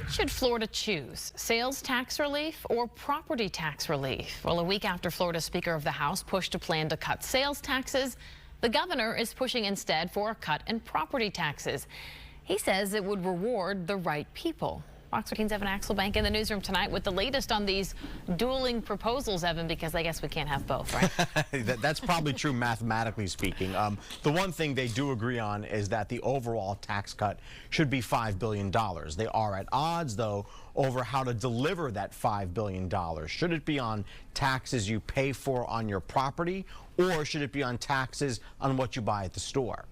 Which should Florida choose, sales tax relief or property tax relief? Well, a week after Florida Speaker of the House pushed a plan to cut sales taxes, the governor is pushing instead for a cut in property taxes. He says it would reward the right people. Fox 14's Evan Axelbank in the newsroom tonight with the latest on these dueling proposals, Evan, because I guess we can't have both, right? That's probably true mathematically speaking. The one thing they do agree on is that the overall tax cut should be $5 billion. They are at odds, though, over how to deliver that $5 billion. Should it be on taxes you pay for on your property, or should it be on taxes on what you buy at the store?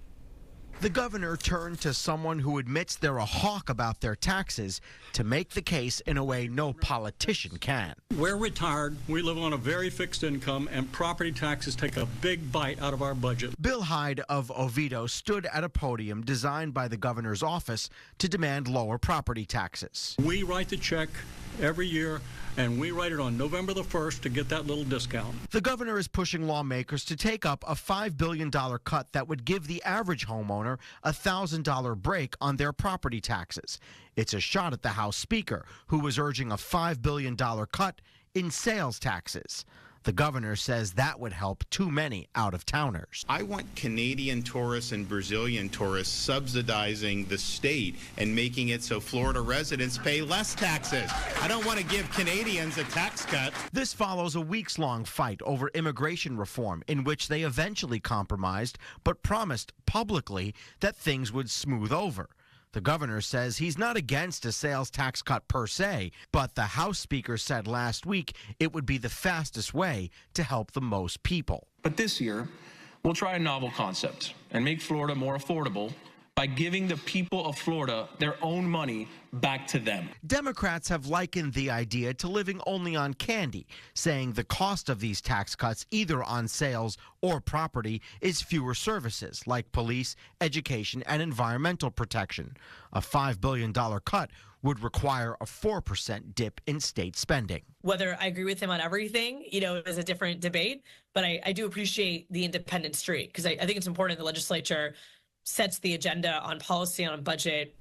The governor turned to someone who admits they're a hawk about their taxes to make the case in a way no politician can. We're retired, we live on a very fixed income, and property taxes take a big bite out of our budget. Bill Hyde of Oviedo stood at a podium designed by the governor's office to demand lower property taxes. We write the check every year, and we write it on November the 1st to get that little discount. The governor is pushing lawmakers to take up a $5 billion cut that would give the average homeowner a $1,000 break on their property taxes. It's a shot at the House Speaker, who was urging a $5 billion cut in sales taxes. The governor says that would help too many out-of-towners. I want Canadian tourists and Brazilian tourists subsidizing the state and making it so Florida residents pay less taxes. I don't want to give Canadians a tax cut. This follows a weeks-long fight over immigration reform in which they eventually compromised but promised publicly that things would smooth over. The governor says he's not against a sales tax cut per se, but the House Speaker said last week it would be the fastest way to help the most people. But this year, we'll try a novel concept and make Florida more affordable by giving the people of Florida their own money back to them. Democrats have likened the idea to living only on candy, saying the cost of these tax cuts, either on sales or property, is fewer services like police, education, and environmental protection. A $5 billion cut would require a 4% dip in state spending. Whether I agree with him on everything, is a different debate, but I do appreciate the independent streak, because I think it's important the legislature sets the agenda on policy and on budget.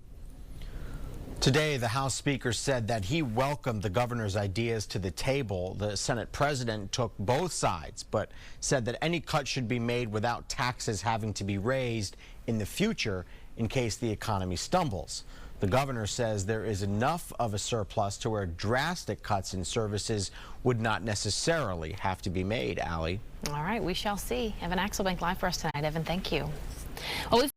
Today, the House Speaker said that he welcomed the governor's ideas to the table. The Senate president took both sides, but said that any cut should be made without taxes having to be raised in the future in case the economy stumbles. The governor says there is enough of a surplus to where drastic cuts in services would not necessarily have to be made, Allie. All right, we shall see. Evan Axelbank live for us tonight. Evan, thank you. Well,